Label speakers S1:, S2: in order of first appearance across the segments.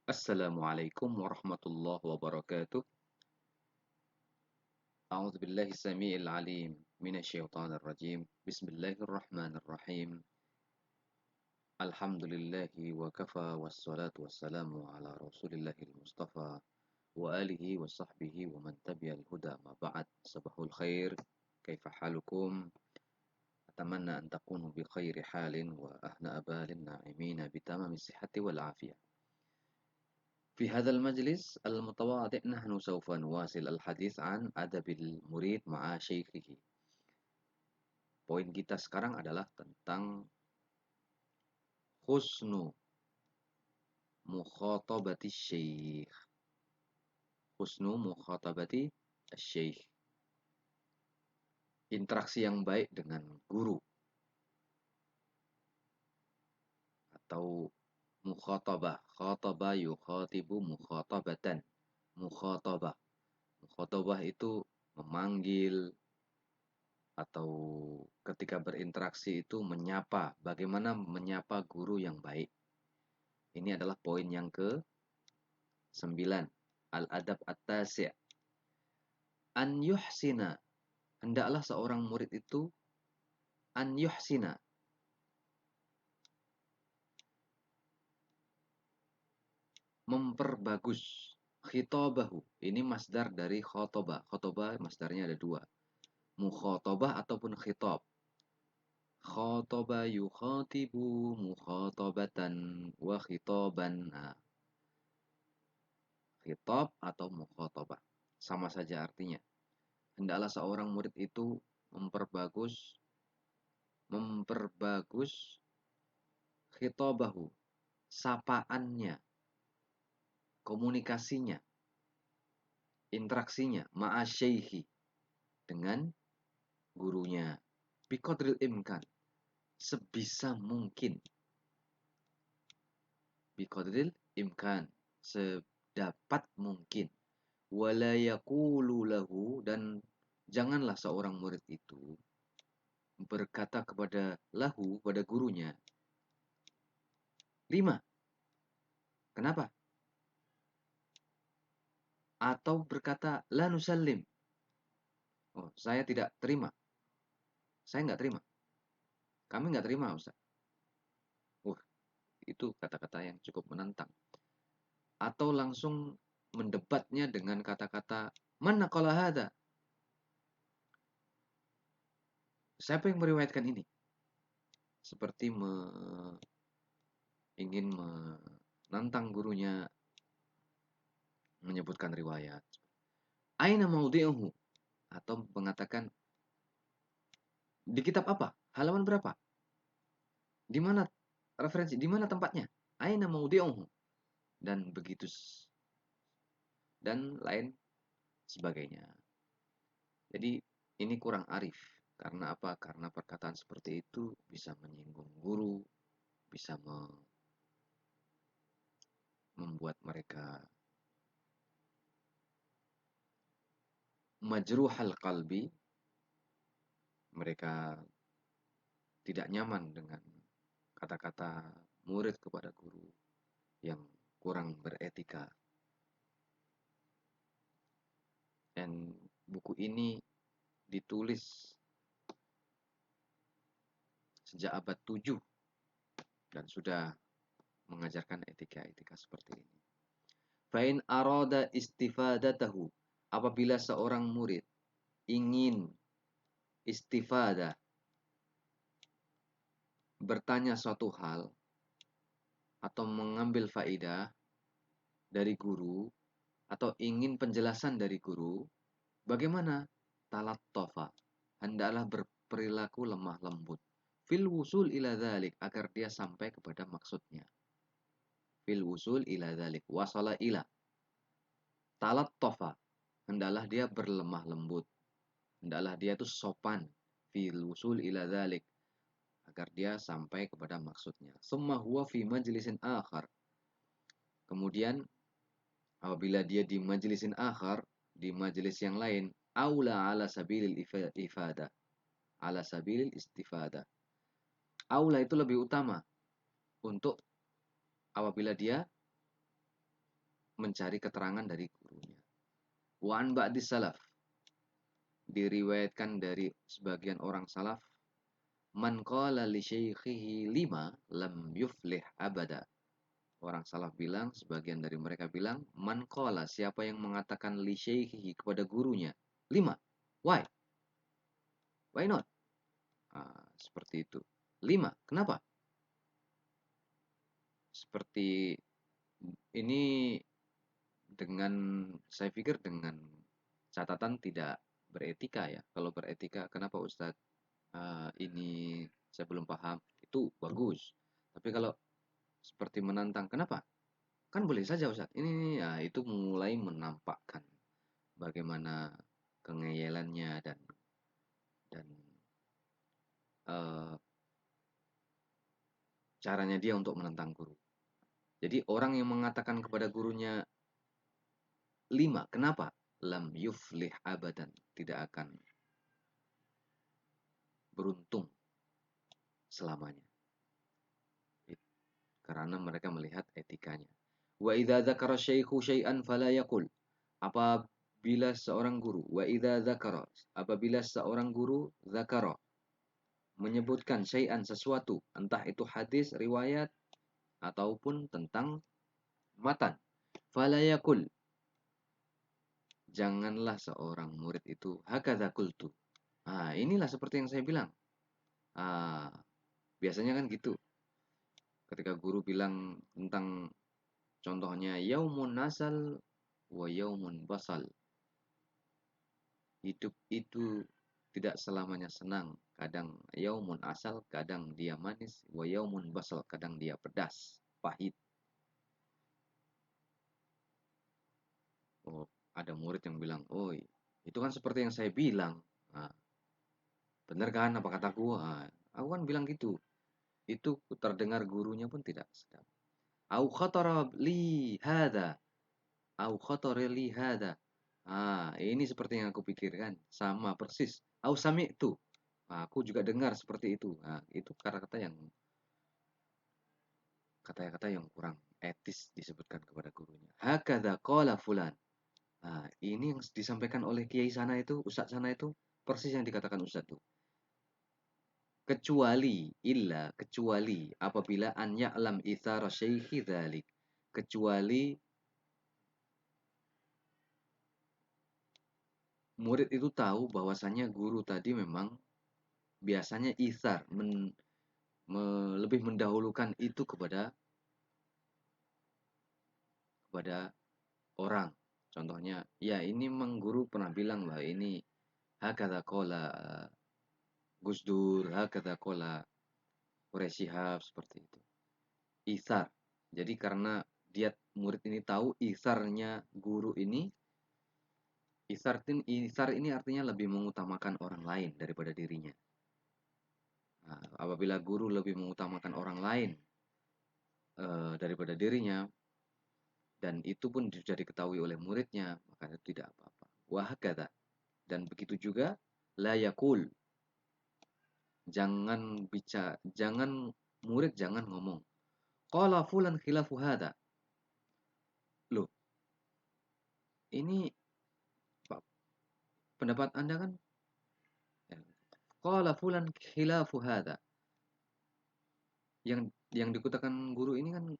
S1: Assalamualaikum warahmatullahi wabarakatuh. A'udzu billahi samiil alim minasyaitonir rajim. Bismillahirrahmanirrahim. Alhamdulillahi wa kafa wassalatu wassalamu ala rasulillahil mustafa wa alihi wa sahbihi wa man tabi'al huda ma ba'd. Sabahul khair. Kaifa halukum? Atamanna an takunu bi khairi halin wa ahna abalin na'imina bitamami sihhati wal afiyah. في هذا المجلس المتواضع نحن سوف نواصل الحديث عن أدب المريد مع شيخه. Poin kita sekarang adalah tentang husnu mukhatabati syekh. Husnu mukhatabati syekh. Interaksi yang baik dengan guru atau mukhatabah. Khatabah yukhatibu mukhatabatan. Mukhatabah. Mukhatabah itu memanggil, atau ketika berinteraksi itu menyapa, bagaimana menyapa guru yang baik. Ini adalah poin yang ke-9. Al-adab at-tasi'. An yuhsina. Hendaklah seorang murid itu an yuhsina. Memperbagus. Khitabahu. Ini masdar dari khotobah. Khotobah masdarnya ada dua. Mukhatabah ataupun khitab. Khataba yukhatibu mukhatabatan wa khitaban. Nah, khitab atau mukhatabah sama saja artinya. Hendaklah seorang murid itu memperbagus khitabahu, sapaannya, komunikasinya, interaksinya ma'asyaihi, dengan gurunya, biqadril imkan, sebisa mungkin, biqadril imkan, sedapat mungkin, wala yaqulu lahu, dan janganlah seorang murid itu berkata kepada lahu, pada gurunya, 5. Kenapa? Atau berkata la nusallim. Oh, saya tidak terima. Saya nggak terima. Kami nggak terima, Ustaz. Itu kata-kata yang cukup menantang. Atau langsung mendebatnya dengan kata-kata man naqala hadza? Siapa yang meriwayatkan ini? Seperti ingin menantang gurunya menyebutkan riwayat. Aina maudi'uhu? Atau mengatakan di kitab apa? Halaman berapa? Di mana referensi? Di mana tempatnya? Aina maudi'uhu? Dan begitu dan lain sebagainya. Jadi ini kurang arif. Karena apa? Karena perkataan seperti itu bisa menyinggung guru, bisa membuat mereka majruhal qalbi, mereka tidak nyaman dengan kata-kata murid kepada guru yang kurang beretika. Dan buku ini ditulis sejak abad 7 dan sudah mengajarkan etika-etika seperti ini. Fa'in arada istifadatahu, apabila seorang murid ingin istifadah, bertanya suatu hal atau mengambil faidah dari guru atau ingin penjelasan dari guru, bagaimana? Talattafa, hendaklah berperilaku lemah lembut. Fil wusul ila dzalik, agar dia sampai kepada maksudnya. Fil wusul ila dzalik, wasala ila. Talattafa, hendaklah dia berlemah lembut. Hendaklah dia itu sopan. Fil wusul ila dzalik, agar dia sampai kepada maksudnya. Summa huwa fi majlisin akhar. Kemudian apabila dia di majlisin akhar, di majelis yang lain, aula ala sabilil ifadah, ala sabilil istifadah. Aula itu lebih utama untuk apabila dia mencari keterangan dari gurunya. Wa an ba'dis salaf, diriwayatkan dari sebagian orang salaf, man qala li syaikhihi lima lam yuflih abada. Orang salaf bilang, sebagian dari mereka bilang, man qala, siapa yang mengatakan li syaikhihi, kepada gurunya, lima, why? Why not? Seperti itu. Lima, kenapa? Seperti ini, dengan saya pikir dengan catatan tidak beretika ya. Kalau beretika, kenapa Ustadz ini saya belum paham, itu bagus. Tapi kalau seperti menantang, kenapa? Kan boleh saja Ustadz. Ini ya, itu mulai menampakkan bagaimana kengeyelannya dan eh, caranya dia untuk menentang guru. Jadi orang yang mengatakan kepada gurunya lima, kenapa? Lam yuflih abadan, tidak akan beruntung selamanya. Karena mereka melihat etikanya. Wa idza dzakara syaikhu syai'an fala yaqul. Apabila seorang guru, wa idza dzakara, apabila seorang guru dzakara, menyebutkan syai'an, sesuatu, entah itu hadis, riwayat, ataupun tentang matan, fala yaqul, janganlah seorang murid itu hakadza qultu. Inilah seperti yang saya bilang. Biasanya kan gitu. Ketika guru bilang tentang, contohnya, yaumun nasal wa yaumun basal. Hidup itu tidak selamanya senang. Kadang yaumun asal, kadang dia manis. Wa yaumun basal, kadang dia pedas, pahit. Oh, ada murid yang bilang, oh itu kan seperti yang saya bilang. Nah, bener kan apa kataku? Aku kan bilang gitu. Itu terdengar gurunya pun tidak sedap. Au khatara li hada. Au khatara li hada. Ini seperti yang aku pikirkan. Sama persis. Au sami'tu. Aku juga dengar seperti itu. Itu kata-kata yang kurang etis disebutkan kepada gurunya. Hakadha qala fulan. Ini yang disampaikan oleh kiai sana itu, ustadz sana itu, persis yang dikatakan ustadz itu. Kecuali apabila an ya'lam ithara syaikhi dzalik. Kecuali murid itu tahu bahwasannya guru tadi memang biasanya ithar, lebih mendahulukan itu kepada orang. Contohnya, ya ini memang guru pernah bilang bahwa ini hakadha qala Gus Dur, hakadha qala Quraish Shihab, seperti itu. Ithar. Jadi karena dia, murid ini tahu isarnya guru ini, isar ini artinya lebih mengutamakan orang lain daripada dirinya. Apabila guru lebih mengutamakan orang lain daripada dirinya, dan itu pun sudah diketahui oleh muridnya, maka itu tidak apa-apa. Wahakata. Dan begitu juga la yakul. Murid jangan ngomong, qala fulan khilafu hada. Loh, ini pendapat Anda kan? Qala fulan khilafu hada. Yang dikatakan guru ini kan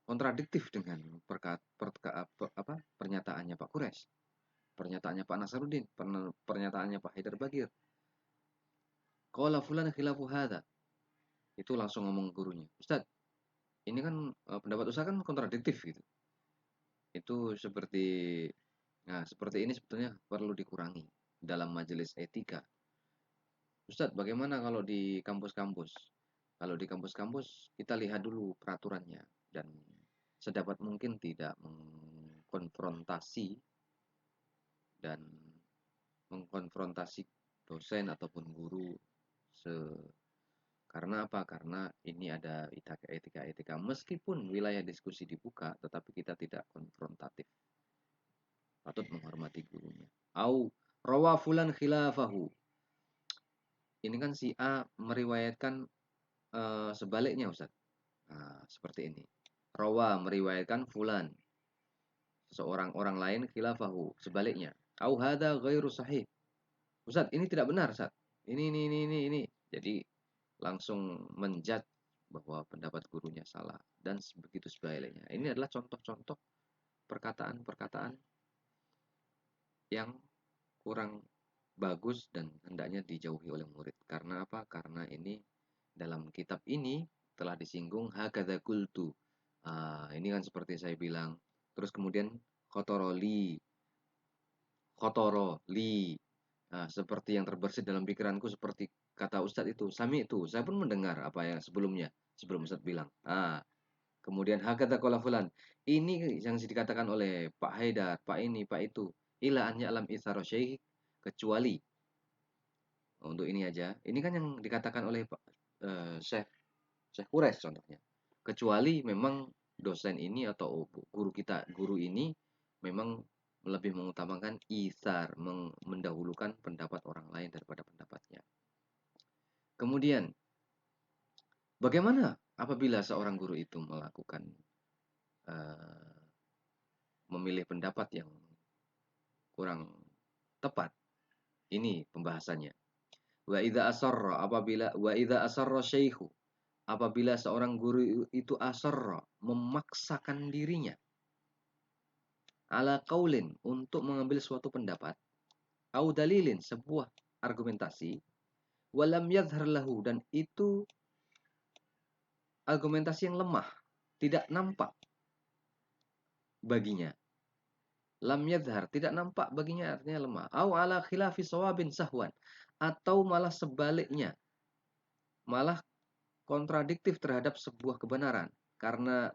S1: kontradiktif dengan pernyataannya Pak Quraisy, pernyataannya Pak Nasaruddin, pernyataannya Pak Haidar Bagir. Qala fulan khilafu hada. Itu langsung ngomong gurunya, Ustaz, ini kan pendapat Ustaz kan kontradiktif gitu. Itu seperti ini sebetulnya perlu dikurangi dalam majelis etika. Ustadz, bagaimana kalau di kampus-kampus? Kalau di kampus-kampus, kita lihat dulu peraturannya. Dan sedapat mungkin tidak mengkonfrontasi dan mengkonfrontasi dosen ataupun guru. Karena apa? Karena ini ada etika-etika. Meskipun wilayah diskusi dibuka, tetapi kita tidak konfrontatif. Patut menghormati gurunya. Au rawa fulan khilafahu. Ini kan si A meriwayatkan sebaliknya, Ustaz. Seperti ini. Rawa meriwayatkan fulan, seorang orang lain khilafahu, sebaliknya. Au hadza ghairu sahih. Ustaz, ini tidak benar, Ustaz. Ini. Jadi langsung menjudge bahwa pendapat gurunya salah dan begitu sebaliknya. Ini adalah contoh-contoh perkataan-perkataan yang kurang bagus dan hendaknya dijauhi oleh murid. Karena apa? Karena ini dalam kitab ini telah disinggung hakadza qultu. Ini kan seperti saya bilang. Terus kemudian khotoroli, khotoro, li. Seperti yang terbersit dalam pikiranku seperti kata Ustadz itu, sami itu. Saya pun mendengar apa yang sebelumnya, sebelum Ustadz bilang. Kemudian hakadza qala fulan. Ini yang dikatakan oleh Pak Haidar, Pak ini, Pak itu. Ila an ya'lam itsara syekh, kecuali untuk ini aja. Ini kan yang dikatakan oleh Pak Syekh Syekh Quraisy contohnya. Kecuali memang dosen ini atau guru kita, guru ini memang lebih mengutamakan isar, mendahulukan pendapat orang lain daripada pendapatnya. Kemudian, bagaimana apabila seorang guru itu melakukan eh, memilih pendapat yang kurang tepat? Ini pembahasannya. Wa idza asarra syaikhu, apabila seorang guru itu asarra, memaksakan dirinya ala qaulin, untuk mengambil suatu pendapat, au dalilin, sebuah argumentasi, walam yadhhar lahu, dan itu argumentasi yang lemah, tidak nampak baginya. Lam yadhhar, tidak nampak baginya, artinya lemah. Au ala khilafi shawabin sahwan, atau malah sebaliknya, malah kontradiktif terhadap sebuah kebenaran karena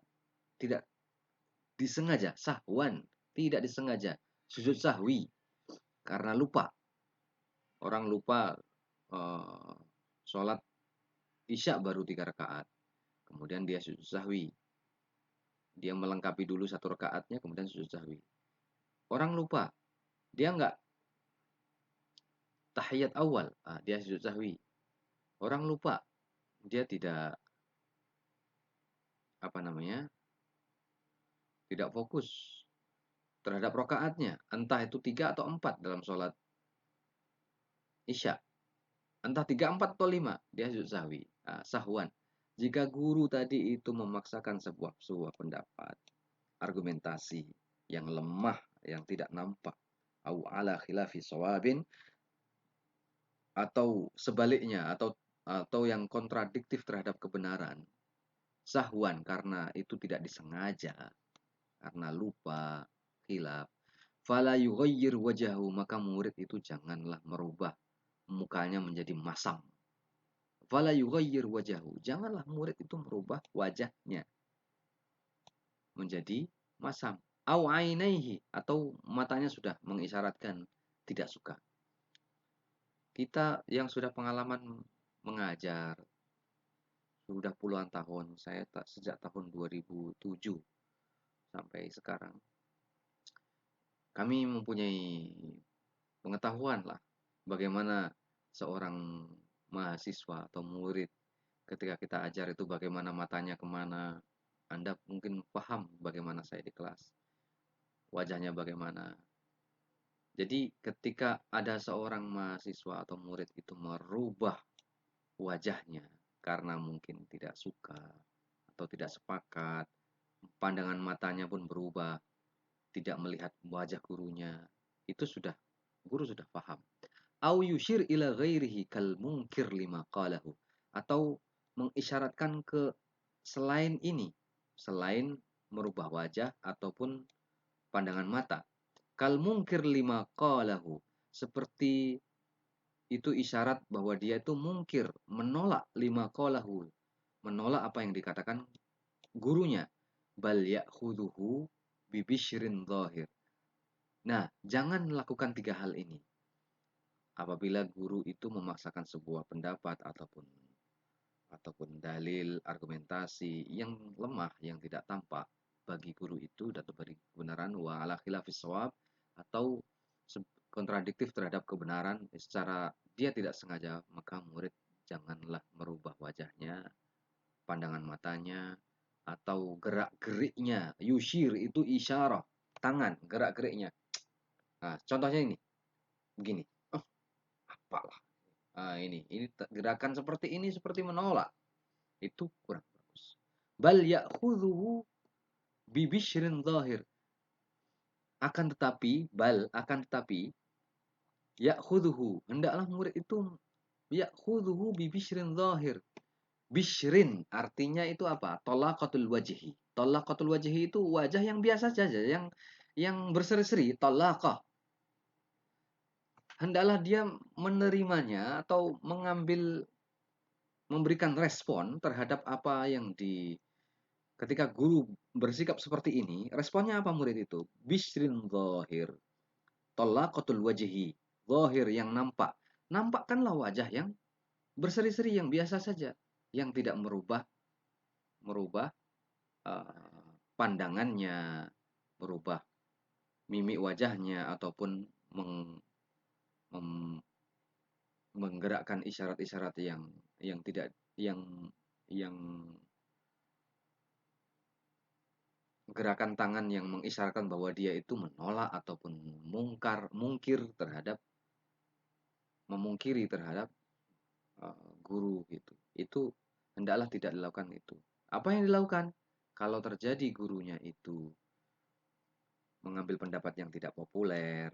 S1: tidak disengaja, sahwan, tidak disengaja, sujud sahwi karena lupa. Orang lupa uh, sholat isya baru 3 rakaat, kemudian dia sujud sahwi. Dia melengkapi dulu 1 rakaatnya, kemudian sujud sahwi. Orang lupa, dia nggak tahiyat awal, dia sujud sahwi. Orang lupa, dia tidak apa namanya, tidak fokus terhadap rakaatnya, entah itu 3 atau 4 dalam sholat isya. Entah 3, 4, atau 5, dia sujud sahwi. Sahwan. Jika guru tadi itu memaksakan sebuah pendapat, argumentasi yang lemah, yang tidak nampak, au ala khilafi shawabin, atau sebaliknya, atau yang kontradiktif terhadap kebenaran, sahwan, karena itu tidak disengaja, karena lupa, khilaf, fala yughayyir wajahu, maka murid itu janganlah merubah mukanya menjadi masam. Fala yughayyir wajahu, janganlah murid itu merubah wajahnya menjadi masam. Au ainaihi, atau matanya sudah mengisyaratkan tidak suka. Kita yang sudah pengalaman mengajar sudah puluhan tahun, saya sejak tahun 2007 sampai sekarang, kami mempunyai pengetahuan lah bagaimana seorang mahasiswa atau murid ketika kita ajar itu bagaimana matanya kemana. Anda mungkin paham bagaimana saya di kelas, wajahnya bagaimana. Jadi ketika ada seorang mahasiswa atau murid itu merubah wajahnya karena mungkin tidak suka atau tidak sepakat, pandangan matanya pun berubah, tidak melihat wajah gurunya, itu guru sudah paham. Au yushir ila ghairihi kal munkir lima qalahu, atau mengisyaratkan ke selain ini, selain merubah wajah ataupun pandangan mata. Kal munkir lima qalahu, seperti itu isyarat bahwa dia itu mungkir, menolak lima qalahu, menolak apa yang dikatakan gurunya. Bal ya'khudhuhu bibishrin zahir. Nah, jangan melakukan 3 hal ini. Apabila guru itu memaksakan sebuah pendapat ataupun dalil, argumentasi yang lemah, yang tidak tampak bagi guru itu atau bagi kebenaran, wa ala khilafis shawab, atau kontradiktif terhadap kebenaran secara dia tidak sengaja, maka murid janganlah merubah wajahnya, pandangan matanya, atau gerak-geriknya. Yushir itu isyarah, tangan, gerak-geriknya. Nah, contohnya ini, begini. Oh, apalah. Nah, ini gerakan seperti ini seperti menolak. Itu kurang bagus. Bal ya'khudhuhu bibishrin zahir. Akan tetapi ya'khudhuhu, hendaklah murid itu ya'khudhuhu bibishrin zahir. Bishrin artinya itu apa? Talaqatul wajhi. Talaqatul wajhi itu wajah yang biasa saja, yang berseri-seri, talaqah. Hendaklah dia menerimanya atau memberikan respon terhadap apa yang ketika guru bersikap seperti ini, responnya apa murid itu? Bishrin zahir. Talaqatul wajhi. Zahir yang nampak. Nampakkanlah wajah yang berseri-seri yang biasa saja, yang tidak merubah pandangannya, merubah mimik wajahnya ataupun mem- menggerakkan isyarat-isyarat yang tidak yang gerakan tangan yang mengisyaratkan bahwa dia itu menolak ataupun mungkir terhadap memungkiri terhadap guru gitu. Itu hendaklah tidak dilakukan itu. Apa yang dilakukan? Kalau terjadi gurunya itu mengambil pendapat yang tidak populer,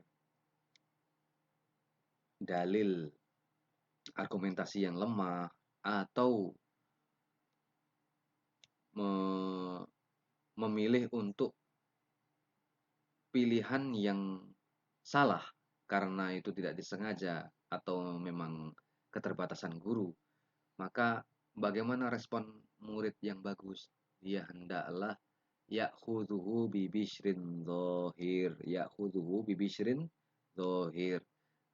S1: dalil argumentasi yang lemah, atau memilih untuk pilihan yang salah karena itu tidak disengaja atau memang keterbatasan guru, maka bagaimana respon murid yang bagus? Dia hendaklah ya'khudhuhu bibishrin dhahir, ya'khudhuhu bibishrin dhahir.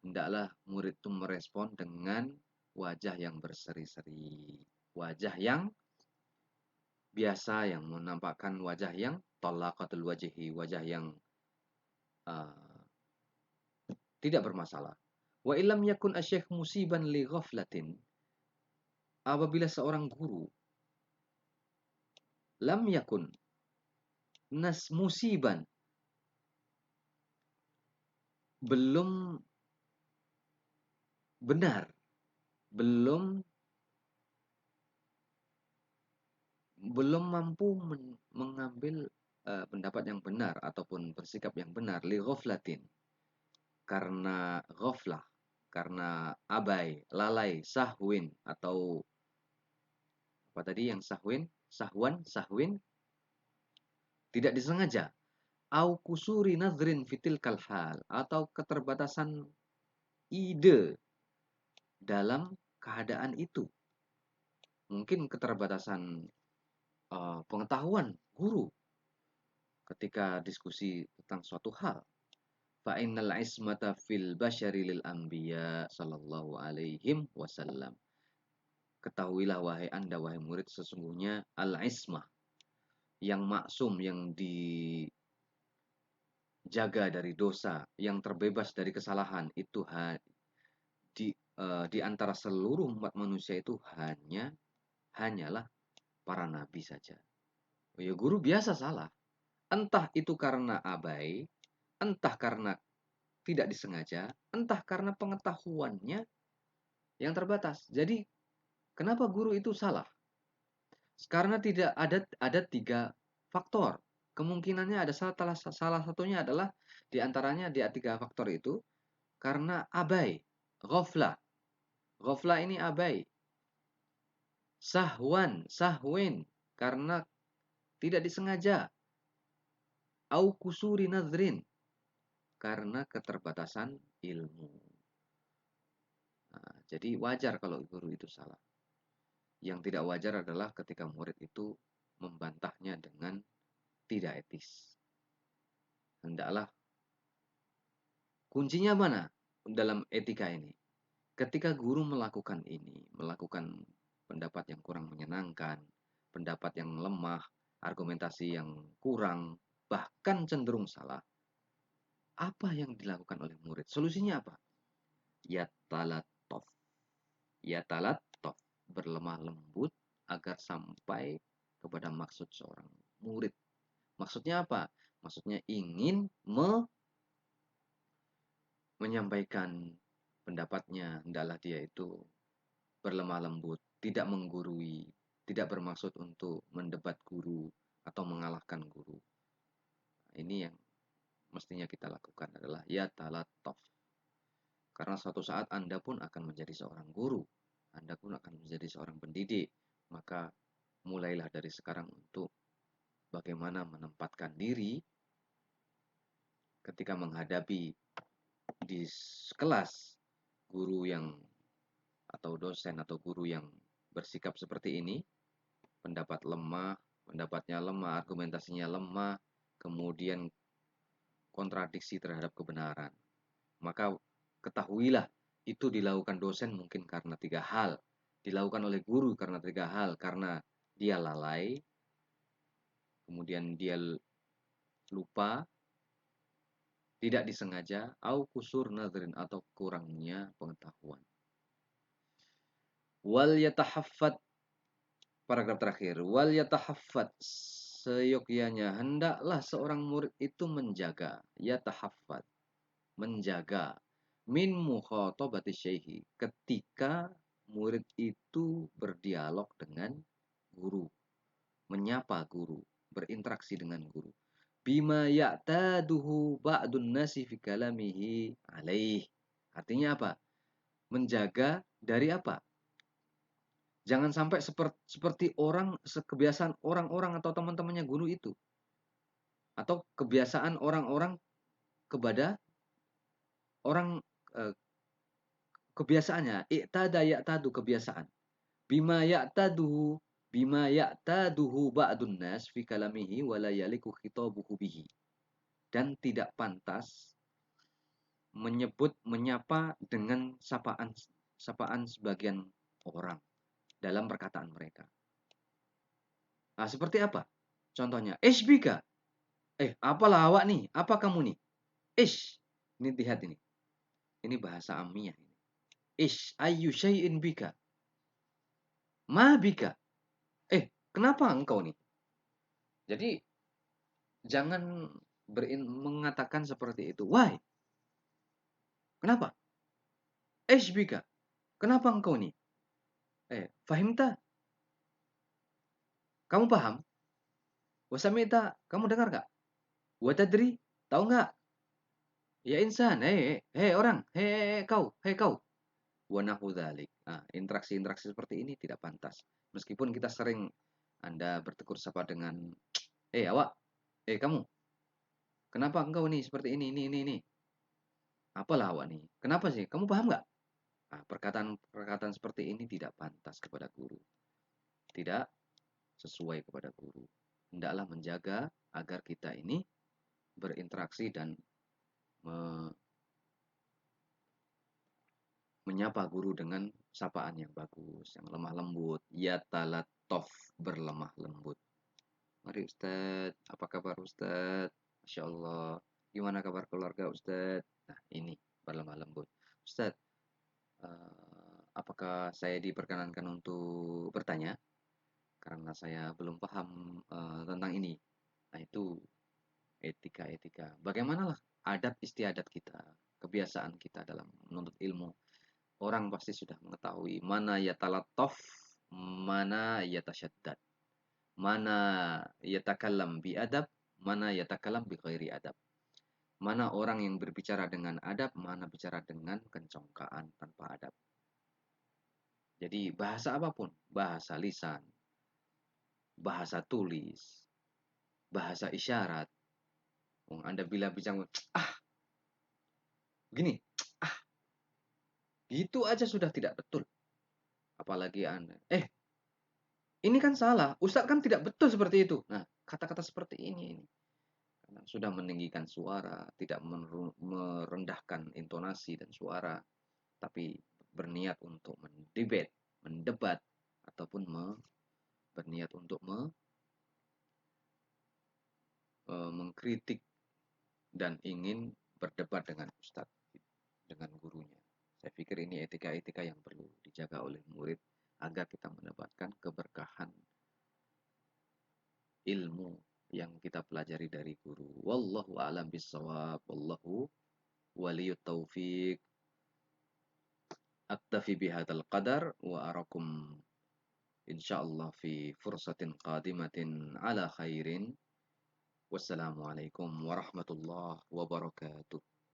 S1: Hendaklah murid itu merespon dengan wajah yang berseri-seri, wajah yang biasa, yang menampakkan wajah yang talaqatul wajhi, wajah yang uh, tidak bermasalah. Wa illam yakun asyikh musiban li ghaflatin, apabila seorang guru lam yakun nas musiban, belum benar, belum belum mampu mengambil pendapat yang benar ataupun bersikap yang benar li ghaflatin, karena ghaflah, karena abai, lalai, sahwin, atau apa tadi yang sahwin, tidak disengaja, au kusuri nadrin fitil kalhal, atau keterbatasan ide dalam keadaan itu. Mungkin keterbatasan pengetahuan guru ketika diskusi tentang suatu hal. Fa innal ismata fil basyari lil anbiya sallallahu alaihi wasallam. Ketahuilah wahai Anda wahai murid, sesungguhnya al-ismah, yang maksum, yang dijaga dari dosa, yang terbebas dari kesalahan, itu di antara seluruh umat manusia itu hanyalah para nabi saja. Oh ya, guru biasa salah. Entah itu karena abai, entah karena tidak disengaja, entah karena pengetahuannya yang terbatas. Jadi, kenapa guru itu salah? Karena tidak ada tiga faktor. Kemungkinannya ada salah satunya adalah di antaranya di tiga faktor itu karena abai, ghaflah. Ghaflah ini abai. Sahwin karena tidak disengaja. Au kusuri nadrin karena keterbatasan ilmu. Nah, jadi wajar kalau guru itu salah. Yang tidak wajar adalah ketika murid itu membantahnya dengan tidak etis. Hendaklah, kuncinya mana dalam etika ini? Ketika guru melakukan melakukan pendapat yang kurang menyenangkan, pendapat yang lemah, argumentasi yang kurang, bahkan cenderung salah, apa yang dilakukan oleh murid? Solusinya apa? Ya talattof, berlemah lembut agar sampai kepada maksud seorang murid. Maksudnya apa? Maksudnya ingin menyampaikan pendapatnya, hendaklah dia itu berlemah lembut, tidak menggurui, tidak bermaksud untuk mendebat guru atau mengalahkan guru. Ini yang mestinya kita lakukan adalah ya talattof. Karena suatu saat Anda pun akan menjadi seorang guru, Anda pun akan menjadi seorang pendidik. Maka mulailah dari sekarang untuk bagaimana menempatkan diri ketika menghadapi di kelas guru yang atau dosen atau guru yang bersikap seperti ini, pendapatnya lemah, argumentasinya lemah, kemudian kontradiksi terhadap kebenaran. Maka ketahuilah itu dilakukan dosen mungkin karena 3 hal. Dilakukan oleh guru karena 3 hal. Karena dia lalai, kemudian dia lupa, tidak disengaja, au kusur nadrin atau kurangnya pengetahuan. Wal yatahaffat, paragraf terakhir. Wal yatahaffat, seyogyanya hendaklah seorang murid itu menjaga, yatahaffat, menjaga min mukhatabati syaihi, ketika murid itu berdialog dengan guru, menyapa guru, berinteraksi dengan guru. Bima ya'taduhu ba'dun nasi fi kalamihi alaih. Artinya apa? Menjaga dari apa? Jangan sampai seperti kebiasaan orang-orang atau teman-temannya guru itu. Atau kebiasaan orang-orang kepada orang, kebiasaannya. I'tada ya'tadu, kebiasaan. Bima ya'taduhu ba'dun nas fi kalamihi wa la yaliku khitabuhu bihi. Dan tidak pantas menyapa dengan sapaan sebagian orang dalam perkataan mereka. Nah, seperti apa? Contohnya, bika. Apalah awak nih? Apa kamu nih? Ini lihat ini. Ini bahasa amiyah. Ayu syai'in bika. Ma bika. Kenapa engkau nih? Jadi jangan mengatakan seperti itu. Why? Kenapa? Bika. Kenapa engkau nih? Fahimta? Kamu paham? Wasamita, kamu dengar gak? Watadri, tahu nggak? Ya insan, orang, kau. Wanahu dzalik. Nah, interaksi-interaksi seperti ini tidak pantas. Meskipun kita sering Anda bertegur sapa dengan awak, kamu. Kenapa engkau nih seperti ini? Apalah awak nih? Kenapa sih? Kamu paham nggak? Nah, perkataan seperti ini tidak pantas kepada guru. Tidak sesuai kepada guru. Hendaklah menjaga agar kita ini berinteraksi dan menyapa guru dengan sapaan yang bagus, yang lemah lembut. Ya talatof, berlemah lembut. Mari Ustadz, apa kabar Ustadz? Masya Allah. Gimana kabar keluarga Ustadz? Nah, ini berlemah lembut. Ustadz, apakah saya diperkenankan untuk bertanya? Karena saya belum paham tentang ini. Nah, itu etika-etika. Bagaimanalah adat istiadat kita, kebiasaan kita dalam menuntut ilmu. Orang pasti sudah mengetahui mana yatalattof, mana yatasyaddad, mana yatakallam biadab, mana yatakallam bi ghairi adab. Mana orang yang berbicara dengan adab, mana bicara dengan kencongkaan tanpa adab. Jadi bahasa apapun, bahasa lisan, bahasa tulis, bahasa isyarat. Anda bila bicara, gini, gitu aja sudah tidak betul. Apalagi Anda, ini kan salah, Ustadz kan tidak betul seperti itu. Nah, kata-kata seperti ini karena sudah meninggikan suara, tidak merendahkan intonasi dan suara, tapi berniat untuk mendebat, ataupun berniat untuk mengkritik dan ingin berdebat dengan ustadz, dengan gurunya. Saya pikir ini etika-etika yang perlu dijaga oleh murid agar kita mendapatkan keberkahan ilmu yang kita pelajari dari guru. Wallahu a'lam bissawab. Wallahu waliyut taufiq. Aktafi bihadzal qadar wa arakum insyaallah fi fursatin qadimatin ala khairin. Wassalamualaikum warahmatullahi wabarakatuh.